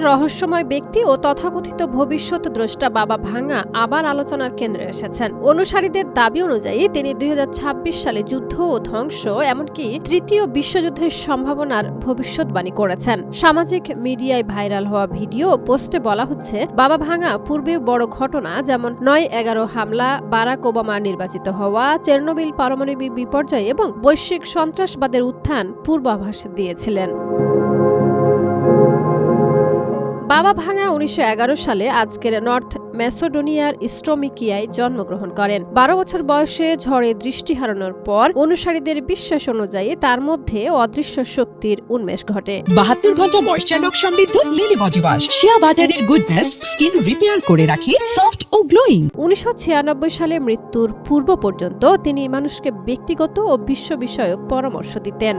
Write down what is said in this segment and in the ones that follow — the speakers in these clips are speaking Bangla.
বাংলার রহস্যময় ব্যক্তি ও তথাকথিত ভবিষ্যৎ দ্রষ্টা বাবা ভাঙা আবার আলোচনার কেন্দ্রে এসেছেন। অনুসারীদের দাবি অনুযায়ী তিনি 2026 সালে যুদ্ধ ও ধ্বংস এমনকি তৃতীয় বিশ্বযুদ্ধের সম্ভাবনার ভবিষ্যৎবাণী করেছেন। সামাজিক মিডিয়ায় ভাইরাল হওয়া ভিডিও ও পোস্টে বলা হচ্ছে, বাবা ভাঙা পূর্বে বড় ঘটনা যেমন 9/11 হামলা, বারাক ওবামা নির্বাচিত হওয়া, চেরনোবিল পারমাণবিক বিপর্যয় এবং বৈশ্বিক সন্ত্রাসবাদের উত্থান পূর্বাভাস দিয়েছিলেন। বাবা ভাঙা 1911 সালে আজকের নর্থ ম্যাসেডোনিয়ার স্ট্রোমিকিয়ায় জন্মগ্রহণ করেন। 12 বছর বয়সে ঝড়ে দৃষ্টি হারানোর পর অনুসারীদের বিশ্বাস অনুযায়ী তার মধ্যে অদৃশ্য শক্তির উন্মেষ ঘটে। 72 ঘন্টা ময়েশ্চার লক সমৃদ্ধ লিলি বডি ওয়াশ, শিয়া বাটারের গুডনেস স্কিন রিপেয়ার করে রাখে সফট ও গ্লোয়িং। 1996 সালে মৃত্যুর পূর্ব পর্যন্ত তিনি মানুষকে ব্যক্তিগত ও বিশ্ব বিষয়ক পরামর্শ দিতেন।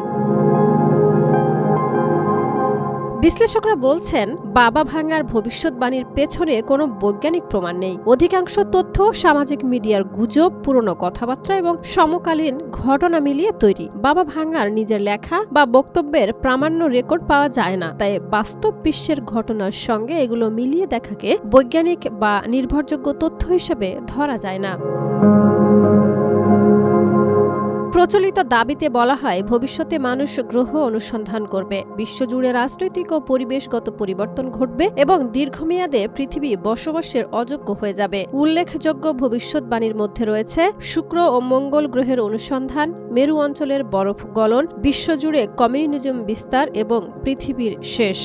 বিশ্লেষকরা বলছেন, বাবা ভাঙার ভবিষ্যৎবাণীর পেছনে কোনো বৈজ্ঞানিক প্রমাণ নেই। অধিকাংশ তথ্য সামাজিক মিডিয়ার গুজব, পুরনো কথাবার্তা এবং সমকালীন ঘটনা মিলিয়ে তৈরি। বাবা ভাঙার নিজের লেখা বা বক্তব্যের প্রামাণ্য রেকর্ড পাওয়া যায় না, তাই বাস্তব বিশ্বের ঘটনার সঙ্গে এগুলো মিলিয়ে দেখাকে বৈজ্ঞানিক বা নির্ভরযোগ্য তথ্য হিসেবে ধরা যায় না। প্রচলিত দাবিতে বলা হয়, ভবিষ্যতে মানুষ গ্রহ অনুসন্ধান করবে, বিশ্বজুড়ে রাজনৈতিক ও পরিবেশগত পরিবর্তন ঘটবে এবং দীর্ঘমেয়াদে পৃথিবী বসবাসের অযোগ্য হয়ে যাবে। উল্লেখযোগ্য ভবিষ্যৎবাণীর মধ্যে রয়েছে শুক্র ও মঙ্গল গ্রহের অনুসন্ধান, মেরু অঞ্চলের বরফ গলন, বিশ্বজুড়ে কমিউনিজম বিস্তার এবং পৃথিবীর শেষ।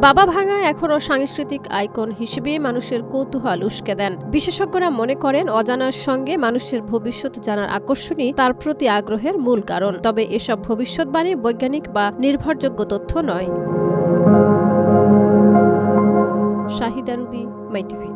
বাবা ভাঙা এখনও সাংস্কৃতিক আইকন হিসেবে মানুষের কৌতূহল উস্কে দেন। বিশেষজ্ঞরা মনে করেন, অজানার সঙ্গে মানুষের ভবিষ্যৎ জানার আকর্ষণই তার প্রতি আগ্রহের মূল কারণ। তবে এসব ভবিষ্যৎবাণী বৈজ্ঞানিক বা নির্ভরযোগ্য তথ্য নয়। শাহিদা রুবি, মাই টিভি।